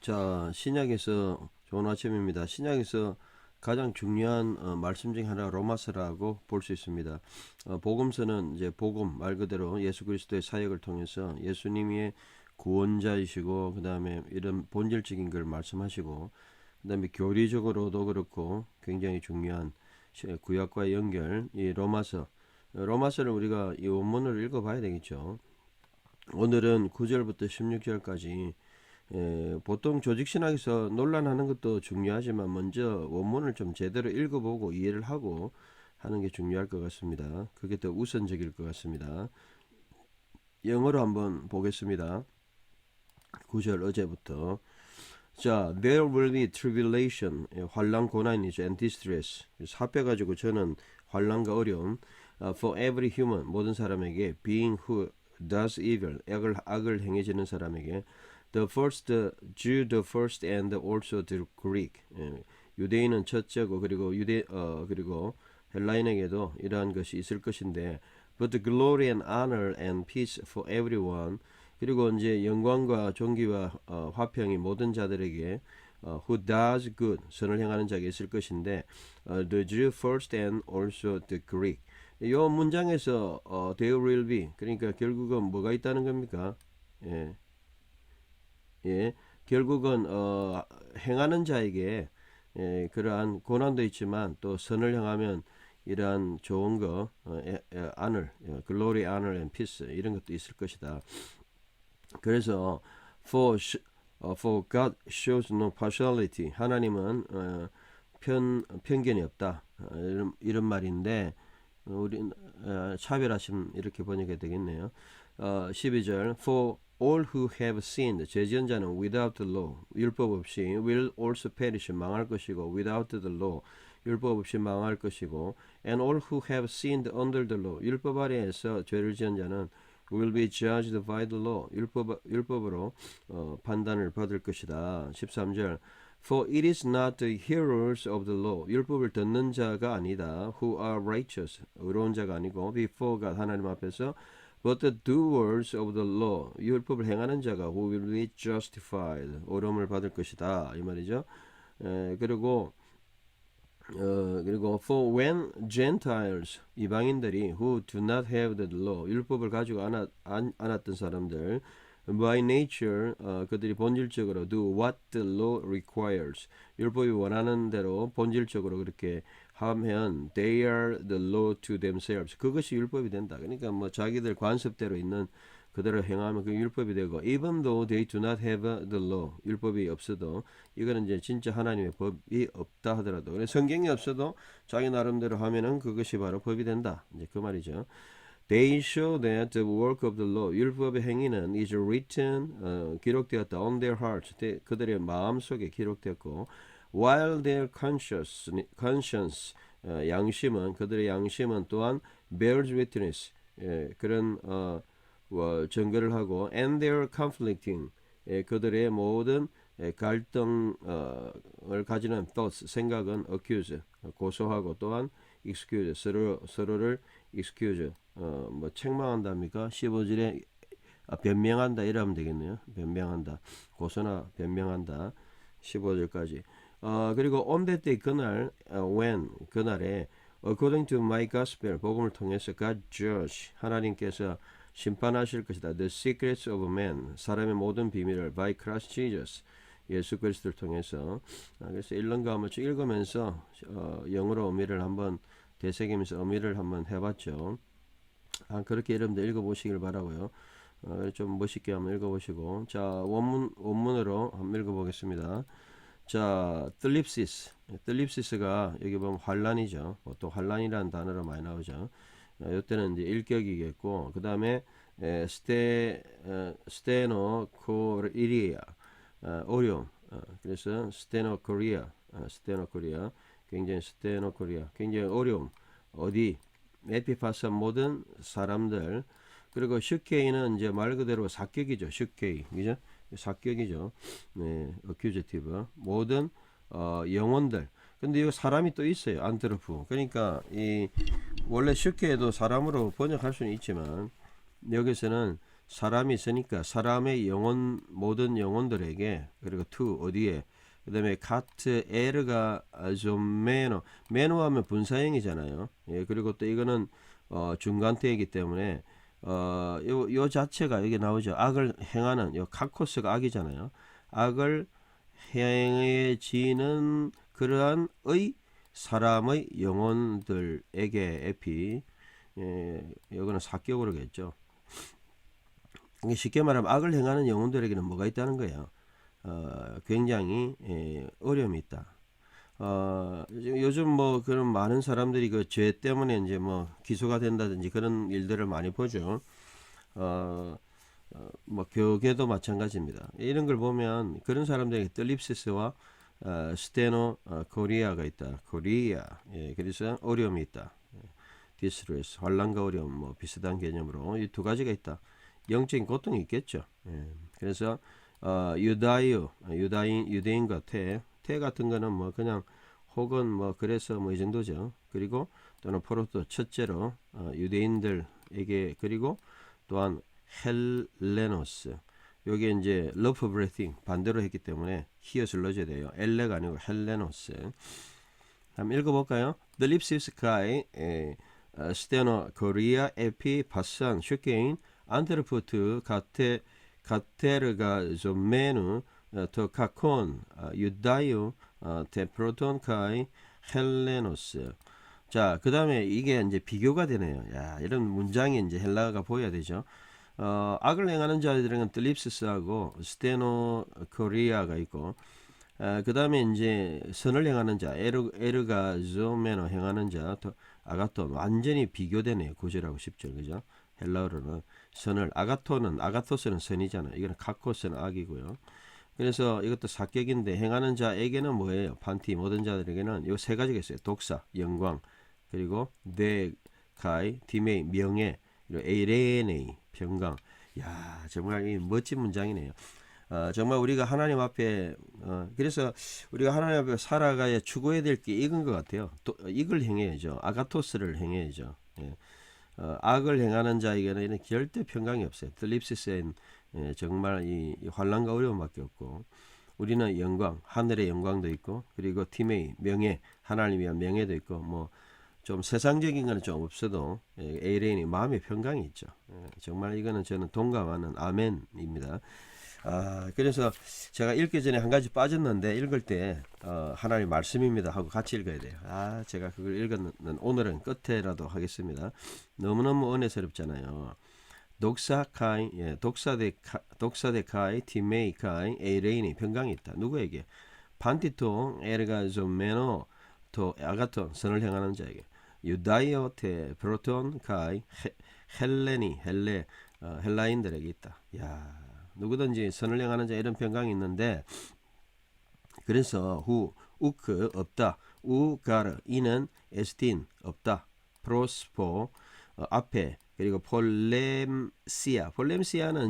자, 신약에서 좋은 아침입니다. 신약에서 가장 중요한 말씀 중 하나 로마서라고 볼 수 있습니다. 복음서는 이제 복음 말 그대로 예수 그리스도의 사역을 통해서 예수님이 구원자이시고 그다음에 이런 본질적인 걸 말씀하시고 그다음에 교리적으로도 그렇고 굉장히 중요한 구약과의 연결 이 로마서를 우리가 이 원문을 읽어봐야 되겠죠. 오늘은 9절부터 16절까지 보통 조직신학에서 논란하는 것도 중요하지만 먼저 원문을 좀 제대로 읽어보고 이해를 하고 하는 게 중요할 것 같습니다. 그게 더 우선적일 것 같습니다. 영어로 한번 보겠습니다. 9절 어제부터. 자, there will be tribulation, 환란 고난이죠, and distress. 합해가지고 저는 환란과 어려움, for every human, 모든 사람에게, being who does evil, 악을 행해지는 사람에게, the first Jew, the first, and also the Greek. 유대인은 첫째고 그리고 헬라인에게도 이러한 것이 있을 것인데, but the glory and honor and peace for everyone. 그리고 이제 영광과 존귀와 화평이 모든 자들에게 who does good 선을 행하는 자에게 있을 것인데 the Jew first and also the Greek. 이 문장에서 there will be 그러니까 결국은 뭐가 있다는 겁니까? 예, 결국은 행하는 자에게 그러한 고난도 있지만 또 선을 향하면 이러한 좋은 거, honor, glory, honor and peace 이런 것도 있을 것이다. 그래서 for God shows no partiality. 하나님은 편견이 없다. 이런 말인데 우리 차별하심 이렇게 번역이 되겠네요. 12절 For all who have sinned 죄 지은 자는 without the law 율법 없이 will also perish 망할 것이고 without the law 율법 없이 망할 것이고 and all who have sinned under the law 율법 아래에서 죄를 지은 자는 will be judged by the law 율법으로 판단을 받을 것이다. 13절 For it is not the hearers of the law 율법을 듣는 자가 아니다. Who are righteous 의로운 자가 아니고 before God 하나님 앞에서 But the doers of the law 율법을 행하는 자가 who will be justified 의로움을 받을 것이다. 이 말이죠. 그리고 for when Gentiles 이방인들이 who do not have the law 율법을 가지고 않았던 사람들 by nature 그들이 본질적으로 do what the law requires 율법이 원하는 대로 본질적으로 그렇게 하면 they are the law to themselves 그것이 율법이 된다. 그러니까 뭐 자기들 관습대로 있는 그대로 행하면 그 율법이 되고 even though they do not have the law 율법이 없어도 이거는 이제 진짜 하나님의 법이 없다 하더라도 그래서 성경이 없어도 자기 나름대로 하면은 그것이 바로 법이 된다. 이제 그 말이죠. They show that the work of the law 율법의 행위는 is written 기록되었다 on their hearts 그들의 마음 속에 기록되었고 while their conscience 양심은 그들의 양심은 또한 bears witness 그런 증거를 하고 and their conflicting 그들의 모든 갈등을 가지는 thoughts 생각은 accuse 고소하고 또한 excuse 서로를 excuse 뭐 책망한답니까? 15절에 변명한다 이러면 되겠네요. 변명한다 고소나 변명한다 15절까지 그리고 on that day 그날 when 그날에 according to my gospel 복음을 통해서 God judge 하나님께서 심판하실 것이다. The secrets of man 사람의 모든 비밀을 by Christ Jesus 예수 그리스도를 통해서 그래서 일론과 한번 읽으면서 영어로 의미를 한번 되새기면서 의미를 한번 해봤죠. 그렇게 여러분들 읽어보시길 바라고요. 좀 멋있게 한번 읽어보시고 자 원문으로 한번 읽어보겠습니다. 자 뜰립시스가 여기 보면 환란이죠. 보통 환란이라는 단어로 많이 나오죠. 이때는 이제 일격이겠고 그 다음에 스테노코리아 어려움 그래서 스테노코리아 굉장히 스테노코리아 굉장히 어려움 어디 에피파스 모든 사람들 그리고 슈케이는 이제 말 그대로 사격이죠. 슈케이 그죠? 사격이죠. 네, 어큐제티브 모든 영혼들. 근데 이 사람이 또 있어요. 안트로프. 그러니까 이 원래 슈케에도 사람으로 번역할 수는 있지만 여기서는 사람이 있으니까 사람의 영혼 모든 영혼들에게 그리고 to 어디에 그다음에 카트 에르가 좀 매너하면 분사형이잖아요. 예, 그리고 또 이거는 중간태이기 때문에 요 자체가 여기 나오죠. 악을 행하는 요 카코스가 악이잖아요. 악을 행해지는 그러한 의 사람의 영혼들에게 에피 이거는 사격으로겠죠. 쉽게 말하면 악을 행하는 영혼들에게는 뭐가 있다는 거예요. 굉장히 어려움이 있다. 요즘 뭐 그런 많은 사람들이 그 죄 때문에 이제 뭐 기소가 된다든지 그런 일들을 많이 보죠. 뭐 교계도 마찬가지입니다. 이런 걸 보면 그런 사람들에게 뜰립시스와 스테노 코리아가 있다. 코리아. 예, 그래서 어려움이 있다. 디스트레스, 환란과 어려움 뭐 비슷한 개념으로 이 두 가지가 있다. 영적인 고통이 있겠죠. 예, 그래서 유대인과 태 같은 거는 뭐 그냥 혹은 뭐 그래서 뭐 이 정도죠. 그리고 또는 포로도 첫째로 유대인들에게 그리고 또한 헬레노스 요게 이제 러프 브레싱 반대로 했기 때문에 히읗을 넣어줘야 돼요. 엘레가 아니고 헬레노스. 한번 읽어볼까요? The lips sky 스테노 코리아 에피 바산 슈케인 안테르푸트 가테르가 좀메누 더 카콘 유다이오 테프로톤 카이 헬레노스. 자, 그 다음에 이게 이제 비교가 되네요. 야, 이런 문장이 이제 헬라어가 보여야 되죠. 악을 행하는 자들은 뜰립시스하고 스테노 코리아가 있고, 그 다음에 이제 선을 행하는 자, 에르가조메노 행하는 자, 아가톤 완전히 비교되네요. 9절하고 10절, 그죠? 헬라어로는 선을, 아가토스는 선이잖아요. 이거는 카코스는 악이고요. 그래서 이것도 사격인데 행하는 자에게는 뭐예요? 판티 모든 자들에게는 요 세 가지가 있어요. 독사, 영광, 그리고 데카이, 디메이, 명예, 그리고 에이레네이, 평강. 야, 정말 이 멋진 문장이네요. 정말 우리가 하나님 앞에 그래서 우리가 하나님 앞에 살아가야 추구해야 될 게 이건 것 같아요. 이걸 행해야죠. 아가토스를 행해야죠. 예. 악을 행하는 자에게는 절대 평강이 없어요. 뜰립시스엔 정말 이 환난과 어려움밖에 없고 우리는 영광, 하늘의 영광도 있고 그리고 팀의 명예, 하나님 위한 명예도 있고 뭐 좀 세상적인 거는 좀 없어도 에이레인이 마음의 평강이 있죠. 정말 이거는 저는 동감하는 아멘입니다. 그래서 제가 읽기 전에 한 가지 빠졌는데 읽을 때 하나님 말씀입니다 하고 같이 읽어야 돼요. 제가 그걸 읽었는 오늘은 끝에라도 하겠습니다. 너무너무 은혜스럽잖아요. 독사카이, 독사데카이, 티메이카이, 에이레인이 평강이 있다. 누구에게? 판티토, 에르가존메노, 또 아가톤, 선을 행하는 자에게. 유다이오테, 프로톤, 카이, 헬라인들에게 있다. 야, 누구든지 선을 행하는 자 이런 평강이 있는데 그래서 우크 없다. 우가르 이는 에스틴 없다. 프로스포 앞에 그리고 폴렘시아는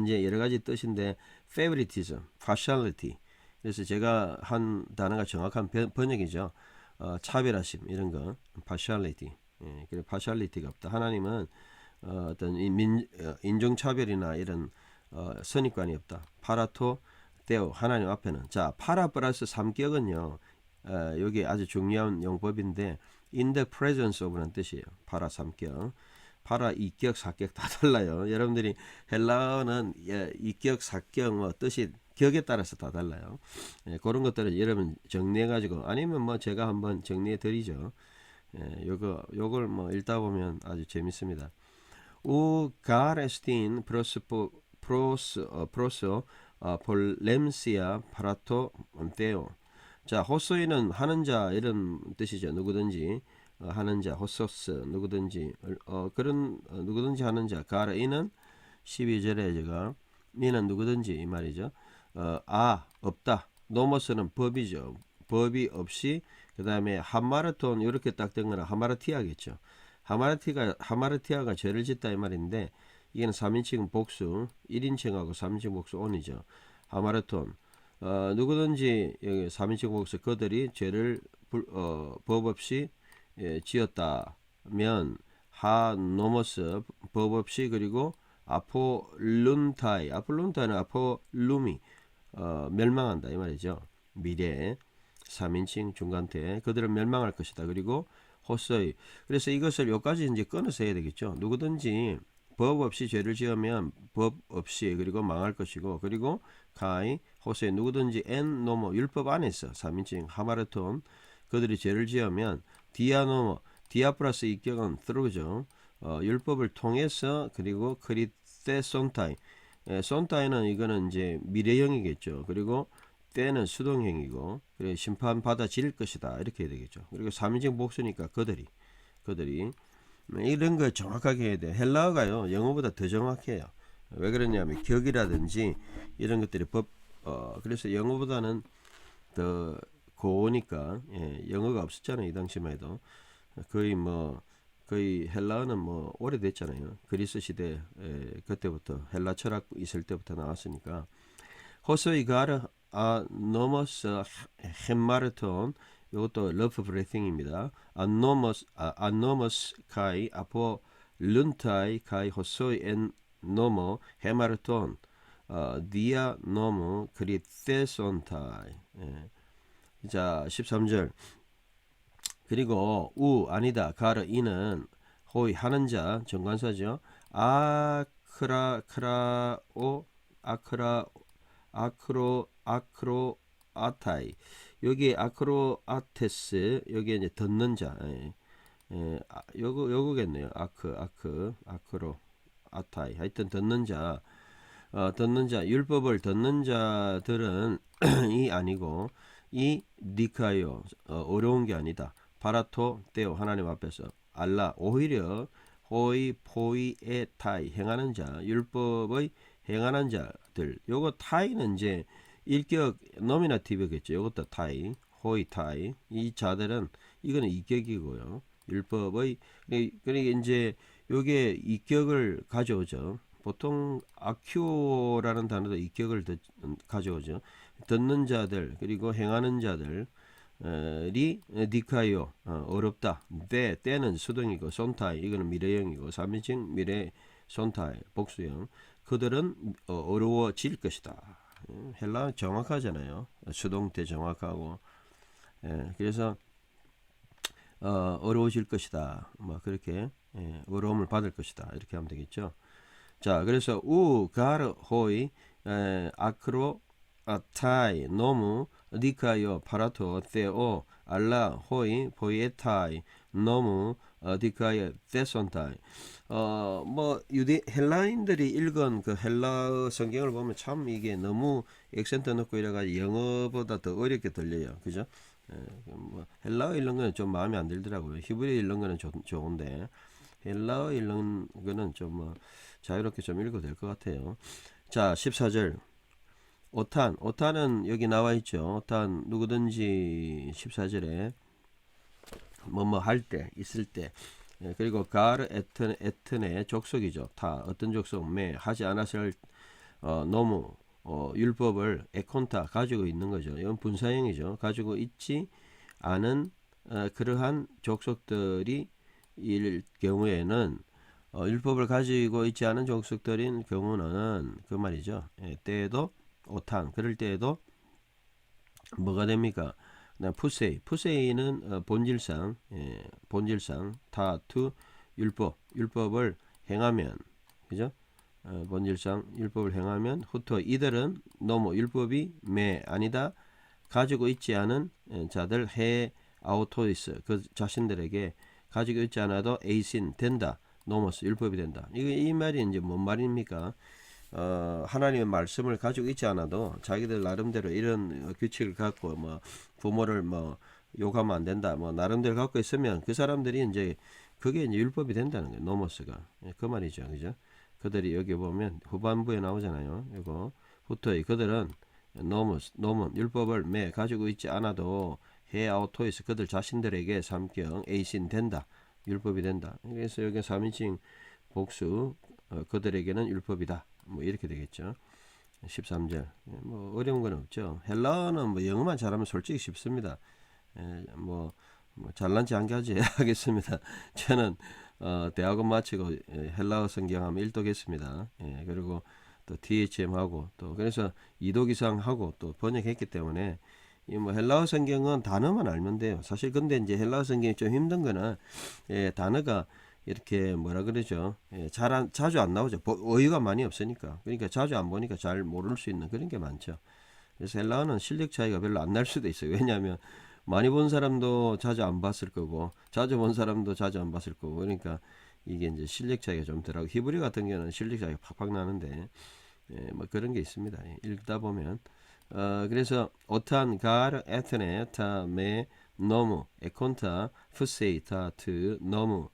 이제 여러 가지 뜻인데 favoritism, partiality. 그래서 제가 한 단어가 정확한 번역이죠. 차별하심 이런 거 partiality. 예, 그리고 partiality가 없다. 하나님은 어떤 인종차별이나 이런 선입관이 없다. 파라토 데오 하나님 앞에는 자 파라 플러스 삼격은요 여기 아주 중요한 용법인데 in the presence of라는 뜻이에요. 파라 삼격 파라 이격 사격 다 달라요. 여러분들이 헬라어는 이격 사격 뭐 뜻이 격에 따라서 다 달라요. 그런 것들은 여러분 정리해 가지고 아니면 뭐 제가 한번 정리해 드리죠. 요걸 뭐 읽다 보면 아주 재밌습니다. 우 가레스틴 프로스 폴렘시아 파라토 데오. 자, 호소이는 하는 자 이런 뜻이죠. 누구든지 하는 자, 호소스 누구든지 그런 누구든지 하는 자. 가르이는 12절에 제가 이는 누구든지 이 말이죠. 없다. 노모스는 법이죠. 법이 없이 그 다음에 하마르톤 이렇게 딱 된 거는 하마르티아겠죠. 하마르티아가 죄를 짓다 이 말인데 이게는 3인칭 복수 1인칭하고 3인칭 복수 온이죠. 하마르톤 누구든지 여기 3인칭 복수 그들이 죄를 법 없이 지었다면 하노모스 법 없이 그리고 아폴룬타이. 아폴룬타이는 아폴룸이 멸망한다 이 말이죠. 미래 3인칭 중간태 그들은 멸망할 것이다. 그리고 호서이. 그래서 이것을 여기까지 이제 끊어서 해야 되겠죠. 누구든지 법 없이 죄를 지으면 법 없이 그리고 망할 것이고, 그리고 가이 호서이 누구든지 엔 노모 율법 안에서 3인칭 하마르톤 그들이 죄를 지으면 디아 노모 디아 플러스 이격은 through죠. 율법을 통해서. 그리고 크리테 손타이. 손타이는 이거는 이제 미래형이겠죠. 그리고 때는 수동형이고, 그리고 심판 받아질 것이다 이렇게 해야 되겠죠. 그리고 3인칭 복수니까 그들이 이런 걸 정확하게 해야 돼. 헬라어가요 영어보다 더 정확해요. 왜 그러냐면 격이라든지 이런 것들이 그래서 영어보다는 더 고우니까. 영어가 없었잖아요 이 당시만 해도. 거의 헬라어는 뭐 오래됐잖아요. 그리스 시대 그때부터 헬라 철학 있을 때부터 나왔으니까. 호소이 가르 아노머스 햄마르톤. 이것도 러프 브레이팅입니다. 아노머스 카이 아포 룬타이 카이 호소이 엔 노모 헤마르톤 디아 노모 그리테손타이. 자 13절. 그리고 아니다 가르 이는 호이 하는 자 정관사죠. 아크로아타이. 여기 아크로아테스 여기 이제 듣는 자. 요거겠네요. 아크로아타이. 하여튼 듣는 자. 듣는 자 율법을 듣는 자들은 이 아니고 이 니카요 어려운 게 아니다. 파라토 테오 하나님 앞에서 알라 오히려 호이 포이에타이 행하는 자 율법의 행하는 자들. 요거 타이는 이제 일격 노미나티브겠죠. 요것도 타이 호이 타이. 이 자들은 이거는 이격이고요. 율법의 그러니까 이제 요게 이격을 가져오죠. 보통 아큐라는 단어도 이격을 가져오죠. 듣는 자들 그리고 행하는 자들 리 디카요 어렵다. 때는 수동이고 손타이 이거는 미래형이고 3인칭 미래 손타이 복수형. 그들은 어려워질 것이다. 헬라 정확하잖아요. 수동태 정확하고. 그래서 어려워질 것이다. 뭐 그렇게 어려움을 받을 것이다. 이렇게 하면 되겠죠. 자 그래서 가르 호이 아크로 아타이 노무 디카요 파라토 테오 알라 호이 포이에타이 노무 디카요 테손타이. 뭐 유대 헬라인들이 읽은 그 헬라어 성경을 보면 참 이게 너무 액센트 넣고 이래가지고 영어보다 더 어렵게 들려요. 그죠? 뭐 헬라어 읽는 거는 좀 마음에 안 들더라고요. 히브리어 읽는 거는 좋은데 헬라어 읽는 거는 좀 뭐 자유롭게 좀 읽어도 될 것 같아요. 자 14절. 오탄은 여기 나와 있죠. 오탄 누구든지 14절에 뭐뭐 할 때 있을 때. 그리고 가르 에튼의 족속이죠. 다 어떤 족속 매 하지 않았을 너무 율법을 에콘타 가지고 있는 거죠. 이건 분사형이죠. 가지고 있지 않은 그러한 족속들이 일 경우에는 율법을 가지고 있지 않은 족속들인 경우는 그 말이죠. 때에도 오탄 그럴 때에도 뭐가 됩니까? 푸세이는 본질상 타투 율법을 행하면 그죠? 본질상 율법을 행하면 후토 이들은 너무 율법이 매 아니다 가지고 있지 않은 자들 해 아우토이스 그 자신들에게 가지고 있지 않아도 에이신 된다. 노모스 율법이 된다. 이 말이 이제 뭔 말입니까? 하나님의 말씀을 가지고 있지 않아도 자기들 나름대로 이런 규칙을 갖고 뭐 부모를 뭐 욕하면 안 된다. 뭐 나름대로 갖고 있으면 그 사람들이 이제 그게 이제 율법이 된다는 거예요. 노모스가. 그 말이죠. 그죠? 그들이 여기 보면 후반부에 나오잖아요. 이거 후토이 그들은 노몬 율법을 매 가지고 있지 않아도 해 아우토이스 그들 자신들에게 삼경 에이신 된다. 율법이 된다. 그래서 여기 3인칭 복수 그들에게는 율법이다. 뭐 이렇게 되겠죠. 13절. 뭐 어려운 건 없죠. 헬라어는 뭐 영어만 잘하면 솔직히 쉽습니다. 뭐 잘난 체 한 가지 하겠습니다. 저는 대학원 마치고 헬라어 성경하면 1독 했습니다. 예, 그리고 또 THM 하고 또 그래서 2독 이상 하고 또 번역했기 때문에 이 뭐 헬라어 성경은 단어만 알면 돼요. 사실 근데 이제 헬라어 성경이 좀 힘든 거는 단어가 이렇게 뭐라 그러죠? 자주 안 나오죠. 어휘가 많이 없으니까. 그러니까 자주 안 보니까 잘 모를 수 있는 그런 게 많죠. 그래서 헬라어는 실력 차이가 별로 안 날 수도 있어요. 왜냐하면 많이 본 사람도 자주 안 봤을 거고, 자주 본 사람도 자주 안 봤을 거고, 그러니까 이게 이제 실력 차이가 좀 들어가고, 히브리 같은 경우는 실력 차이가 팍팍 나는데, 뭐 그런 게 있습니다. 읽다 보면. 그래서 오탄, 가르, 에테네, 타, 메, 너무, 에콘타, 푸세이, 타, 트, 너무,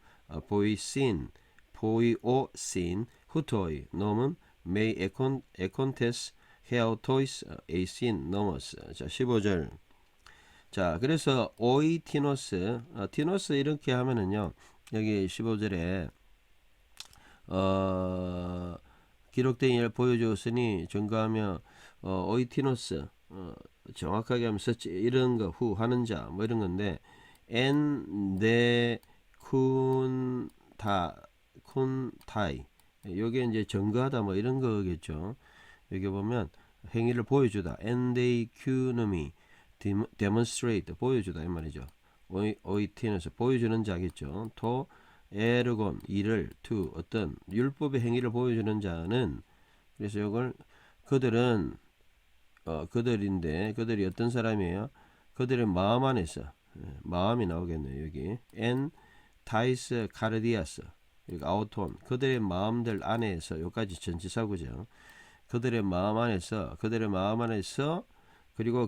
보이신, 보이오신, 후토이, 너문, 메이, 에콘테스, 헤어토이스, 에이신, 너머스. 자, 15절. 자, 그래서 오이티노스, 티노스 이렇게 하면은요, 여기 15절에, 기록된 일을 보여주었으니 증거하며, 오이티노스, 정확하게 하면 서치, 이런 거, 후, 하는 자, 뭐 이런 건데, 쿤타이. 요게 이제 증거하다 뭐 이런 거겠죠. 여기 보면 행위를 보여주다. 엔데이큐노미 demonstrate 보여주다 이 말이죠. 오이티너스 보여주는 자겠죠. 토 에르곤 일을 투 어떤 율법의 행위를 보여주는 자는 그래서 이걸 그들은 그들인데 그들이 어떤 사람이에요? 그들의 마음 안에서 마음이 나오겠네요. 여기 엔 타이스 카르디아스 그리고 아우톤 그들의 마음들 안에서 여기까지 전치사구죠. 그들의 마음 안에서 그리고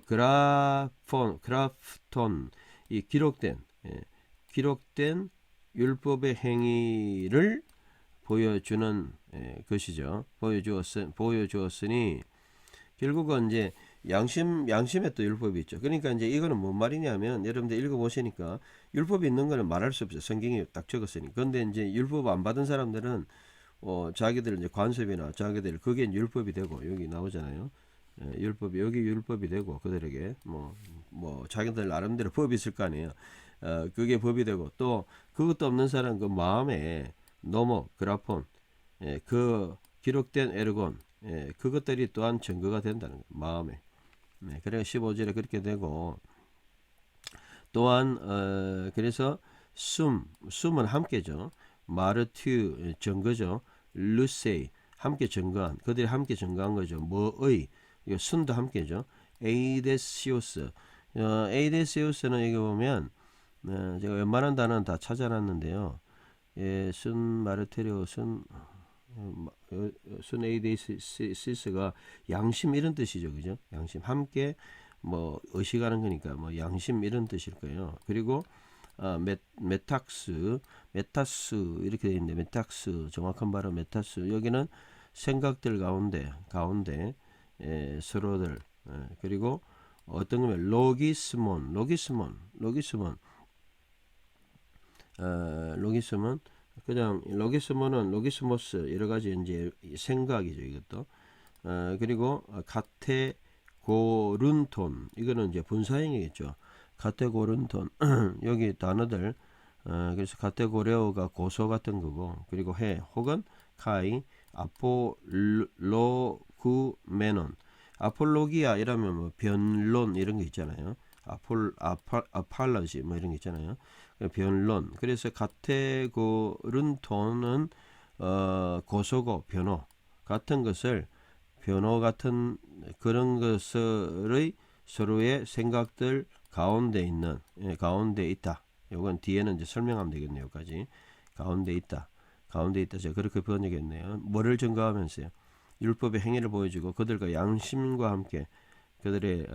그라프톤 이 기록된 율법의 행위를 보여주는 것이죠. 보여주었으니 결국은 이제 양심의 또 율법이 있죠. 그러니까 이제 이거는 뭔 말이냐면 여러분들 읽어보시니까 율법이 있는 거는 말할 수 없어요. 성경에 딱 적었으니. 근데 이제 율법 안 받은 사람들은 자기들 이제 관습이나 자기들 그게 율법이 되고 여기 나오잖아요. 율법이 여기 율법이 되고 그들에게 뭐 자기들 나름대로 법이 있을 거 아니에요. 그게 법이 되고 또 그것도 없는 사람 그 마음에 노모 그라폰 그 기록된 에르곤 그것들이 또한 증거가 된다는 거예요. 마음에. 그래서 15절에 그렇게 되고 또한 그래서 숨은 함께죠. 마르튜 증거죠. 루세이 함께 증거한 그들이 함께 증거한 거죠. 뭐의 순도 함께죠. 에이데시오스 에이데시오스는 여기 보면 제가 웬만한 단어는 다 찾아놨는데요. 순 마르테리오 순 에이데시스가 양심 이런 뜻이죠. 그죠? 양심 함께 뭐 의식하는 거니까 뭐 양심 이런 뜻일 거예요. 그리고 메타스 이렇게 되어 있는데 메타스 정확한 발음 메타스 여기는 생각들 가운데 서로들 그리고 어떤 거면 로기스몬 그냥 로기스몬은 로기스모스 여러 가지 이제 생각이죠 이것도 그리고 카테고른톤 이거는 이제 분사형이겠죠. 카테고른톤 여기 단어들 그래서 카테고레오가 고소 같은 거고 그리고 해 혹은 카이 아폴로구메논 아폴로기아 이러면 뭐 변론 이런 거 있잖아요. 아팔러지 뭐 이런 거 있잖아요. 변론 그래서 카테고른톤은 고소고 변호 같은 것을 변호 같은 그런 것의 서로의 생각들 가운데 있다. 요건 뒤에는 이제 설명하면 되겠네요. 여기까지 가운데 있다. 제가 그렇게 번역했네요. 뭐를 증거하면서요? 율법의 행위를 보여주고 그들과 양심과 함께 그들의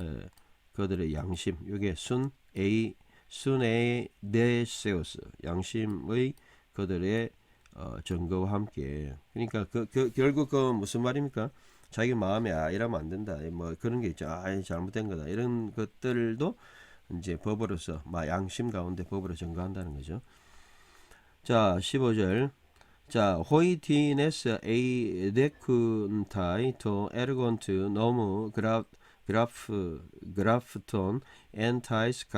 양심. 이게 순에이데세우스 양심의 그들의 증거와 함께. 그러니까 결국 그 무슨 말입니까? 자기 마음에 이러면 안 된다. 뭐 그런 게 있죠. 잘못된 거다. 이런 것들도 이제 법으로서 양심 가운데 법으로 증거한다는 거죠. 자, 15절. 자, 호이티네스 에이데쿤타이 토 에르곤트 노무 그라프톤 엔타이스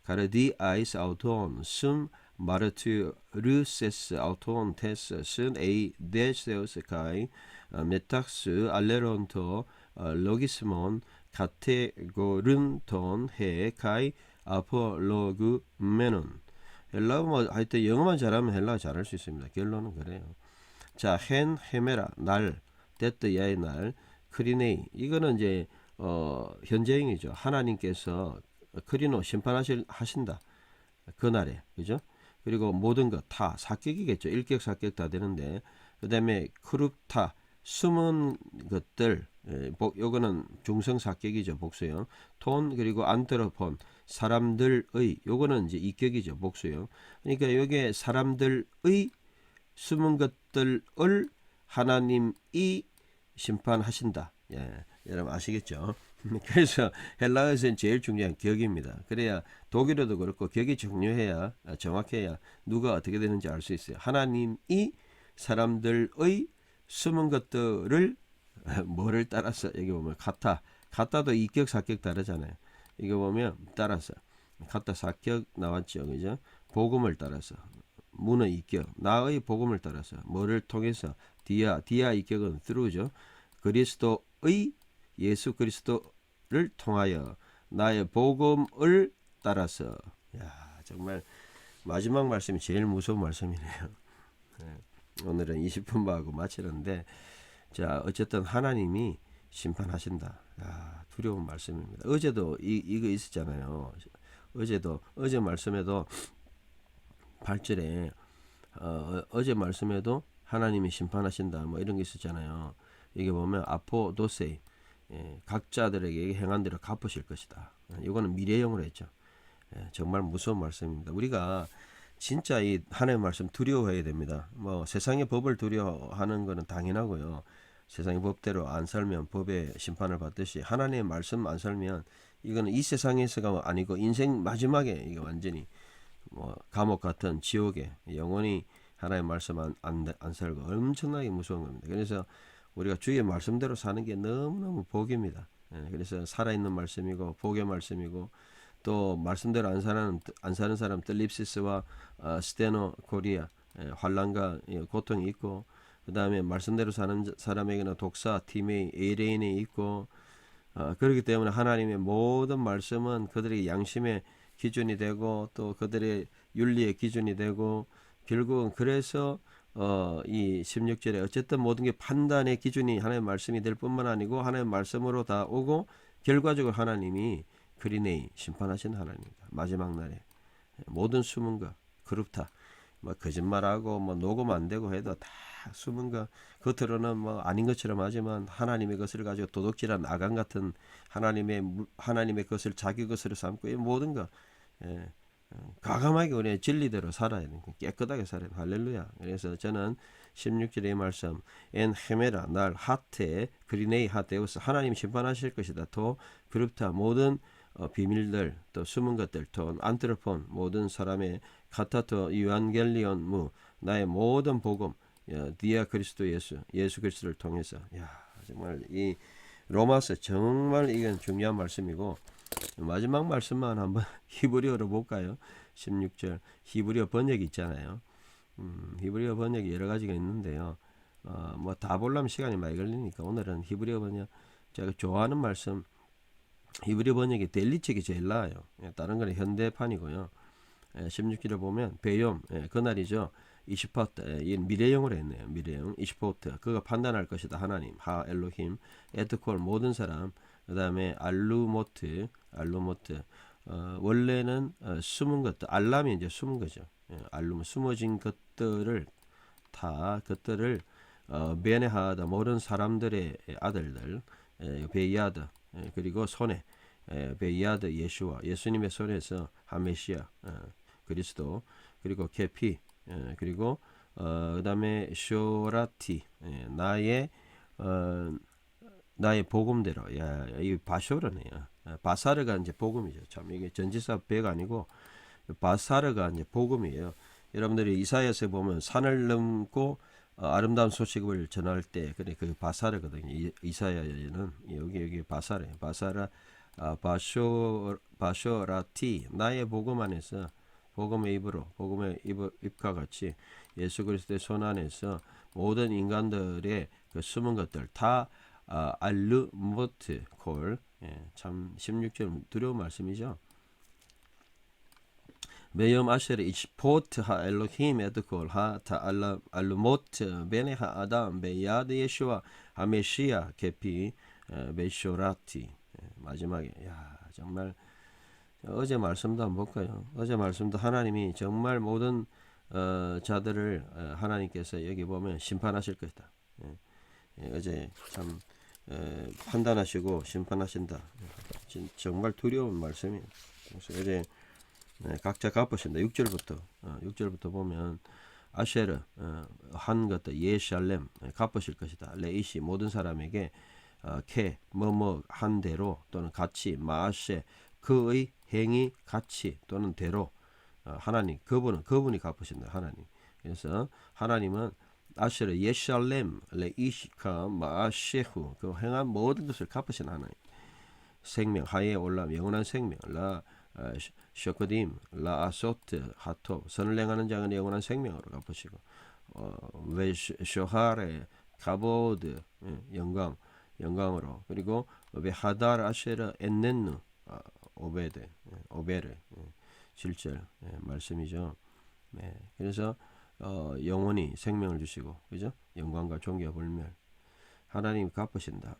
가르디아이스 아우톤 숨 마르투르세스 아우톤테스 쓴 에이 데세우스 카이 메탁스 알레론토 로기스몬 카테고른톤 해 카이 아폴로그 메논. 헬라어 뭐 하여튼 영어만 잘하면 헬라어 잘할 수 있습니다. 결론은 그래요. 자, 헨 헤메라 날 데트 야의 날 크리네이 이거는 이제 현재형이죠. 하나님께서 크리노 심판하신다. 그날에 그죠? 그리고 모든 것 다 사격이겠죠. 일격 사격 다 되는데 그다음에 크룹타 숨은 것들 요거는 중성 사격이죠. 복수형. 톤 그리고 안트로폰 사람들의 요거는 이제 이격이죠. 복수형. 그러니까 요게 사람들의 숨은 것들을 하나님이 심판하신다. 예, 여러분 아시겠죠? 그래서 헬라어에서는 제일 중요한 격입니다. 그래야 독일어도 그렇고 격이 중요해야 정확해야 누가 어떻게 되는지 알 수 있어요. 하나님이 사람들의 숨은 것들을 뭐를 따라서 여기 보면 가타도 이격 사격 다르잖아요. 이거 보면 따라서 가타 사격 나왔죠, 그죠? 복음을 따라서 문의 이격 나의 복음을 따라서 뭐를 통해서 디아 이격은 through죠. 그리스도의 예수 그리스도를 통하여 나의 복음을 따라서. 야, 정말 마지막 말씀이 제일 무서운 말씀이네요. 네, 오늘은 20분만 하고 마치는데 자 어쨌든 하나님이 심판하신다. 야, 두려운 말씀입니다. 어제도 이거 있었잖아요. 어제 말씀에도 8절에 어제 말씀에도 하나님이 심판하신다 뭐 이런 게 있었잖아요. 이게 보면 아포도세 각자들에게 행한 대로 갚으실 것이다. 이거는 미래형으로 했죠. 정말 무서운 말씀입니다. 우리가 진짜 이 하나님의 말씀 두려워해야 됩니다. 뭐 세상의 법을 두려워하는 것은 당연하고요. 세상의 법대로 안 살면 법의 심판을 받듯이 하나님의 말씀 안 살면 이거는 이 세상에서가 아니고 인생 마지막에 이게 완전히 뭐 감옥 같은 지옥에 영원히 하나님의 말씀 안 살고 엄청나게 무서운 겁니다. 그래서 우리가 주의 말씀대로 사는 게 너무너무 복입니다. 그래서 살아있는 말씀이고 복의 말씀이고 또 말씀대로 안 사는 사람 뜰립시스와 스테노 코리아 환난과 고통이 있고 그 다음에 말씀대로 사는 사람에게는 독사 티메이 에이레인이 있고 그렇기 때문에 하나님의 모든 말씀은 그들의 양심의 기준이 되고 또 그들의 윤리의 기준이 되고 결국은 그래서 이 16절에 어쨌든 모든 게 판단의 기준이 하나님의 말씀이 될 뿐만 아니고 하나님의 말씀으로 다 오고 결과적으로 하나님이 그리네이 심판하신 하나님입니다. 마지막 날에 모든 숨은 것 그룹다 뭐 거짓말하고 뭐 녹음 안 되고 해도 다 숨은 것 겉으로는 뭐 아닌 것처럼 하지만 하나님의 것을 가지고 도둑질한 아간 같은 하나님의 것을 자기 것으로 삼고 이 모든 것 과감하게 우리의 진리대로 살아야 되는 깨끗하게 살아야 돼. 할렐루야. 그래서 저는 16절의 말씀 엔 헤메라 날 하테 그리네이 하테우스 하나님 심판하실 것이다. 또 그룹타 모든 비밀들 또 숨은 것들 또 안트로폰 모든 사람의 카타토 유안겔리온 무 나의 모든 복음 디아 그리스도 예수 그리스도를 통해서 야 정말 이 로마서 정말 이건 중요한 말씀이고 마지막 말씀만 한번 히브리어로 볼까요? 16절 히브리어 번역이 있잖아요. 히브리어 번역이 여러 가지가 있는데요. 뭐 다 보려면 시간이 많이 걸리니까 오늘은 히브리어 번역 제가 좋아하는 말씀 히브리어 번역이 델리 책이 제일 나아요. 다른 거는 현대판이고요. 16절에 보면 베욤 그날이죠. 이시파트 이 미래형으로 했네요. 미래형 이시포트 그가 판단할 것이다. 하나님 하 엘로힘 에드콜 모든 사람 그 다음에 알루모트 원래는 숨은 것들 알람이 이제 숨은 거죠. 알루모 숨어진 것들을 베네하다 모든 사람들의 아들들 베이아드 그리고 손에 베이아드 예수와 예수님의 손에서 하메시아 그리스도 그리고 케피 그리고 그 다음에 쇼라티 나의 복음대로 이 바쇼르네요. 바사르가 이제 복음이죠. 참 이게 전지사 배가 아니고 바사르가 이제 복음이에요. 여러분들이 이사야서에 보면 산을 넘고 아름다운 소식을 전할 때 그래 그 바사르거든요. 이사야에는 여기 바사라 바쇼라티 나의 복음 안에서 복음의 입으로 복음의 입과 같이 예수 그리스도의 손 안에서 모든 인간들의 그 숨은 것들 다 알르모트 콜 참 16절 두려운 말씀이죠. ביום אשר ישפוט האלוהים את כל התעלומות בין האדם ביד ישוע המשיח כפי 베쇼라티. 마지막에 정말 어제 말씀도 한번 볼까요? 어제 말씀도 하나님이 정말 모든 자들을 하나님께서 여기 보면 심판하실 것이다. 어제 참 판단하시고 심판하신다. 정말 두려운 말씀이에요. 그래서 어제 각자 갚으신다. 6절부터 보면 아쉐르 한 것도 예샬렘 갚으실 것이다. 레이시 모든 사람에게 케 뭐뭐 한 대로 또는 같이 마아쉐 그의 행위 같이 또는 대로 하나님 그분이 갚으신다. 하나님. 그래서 하나님은 아쉐르 예샬렘 레이시카 마아쉐후 그 행한 모든 것을 갚으신 하나님. 생명 하에 올라 영원한 생명 라 쇼코딤 라아소트 하토 선을 행하는 자는 영원한 생명으로 갚으시고 왜 쇼하레 가보드 영광으로 그리고 왜 하달 아쉐르 엔넨누 오베르 7절 말씀이죠. 네, 그래서 영원히 생명을 주시고 그죠? 영광과 존귀와 불멸 하나님 갚으신다.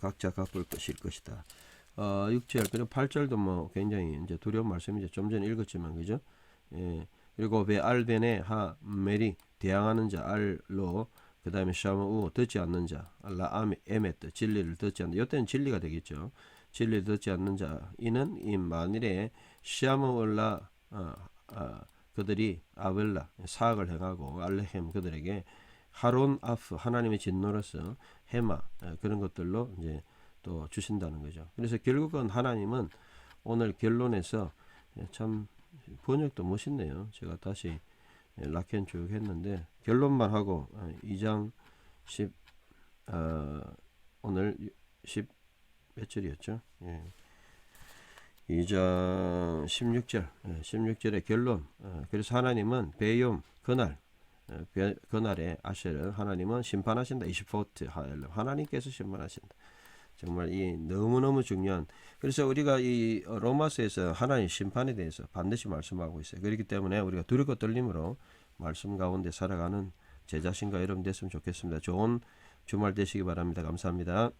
각자 갚을 것이다. 6절 그리고 8절도 뭐 굉장히 이제 두려운 말씀이죠. 좀 전에 읽었지만 그죠? 그리고 왜 알벤에 하 메리 대항하는 자 알로 그다음에 샤무 듣지 않는 자 알라 에메트 진리를 듣지 않는 이때는 진리가 되겠죠. 진리를 듣지 않는 자 이는 이 만일에 샤무올라 그들이 아벨라 사악을 행하고 알레헴 그들에게 하론 아프 하나님의 진노로서 해마 그런 것들로 이제 또 주신다는 거죠. 그래서 결국은 하나님은 오늘 결론에서 참 번역도 멋있네요. 제가 다시 라켄 쭉 했는데 결론만 하고 2장 10 오늘 10 몇 절이었죠? 2장 16절의 결론. 그래서 하나님은 베욤 그날에 아쉐르 하나님은 심판하신다. 이시포트 하엘렘 하나님께서 심판하신다. 정말 이 너무너무 중요한 그래서 우리가 이 로마서에서 하나님 심판에 대해서 반드시 말씀하고 있어요. 그렇기 때문에 우리가 두렵고 떨림으로 말씀 가운데 살아가는 제 자신과 여러분 됐으면 좋겠습니다. 좋은 주말 되시기 바랍니다. 감사합니다.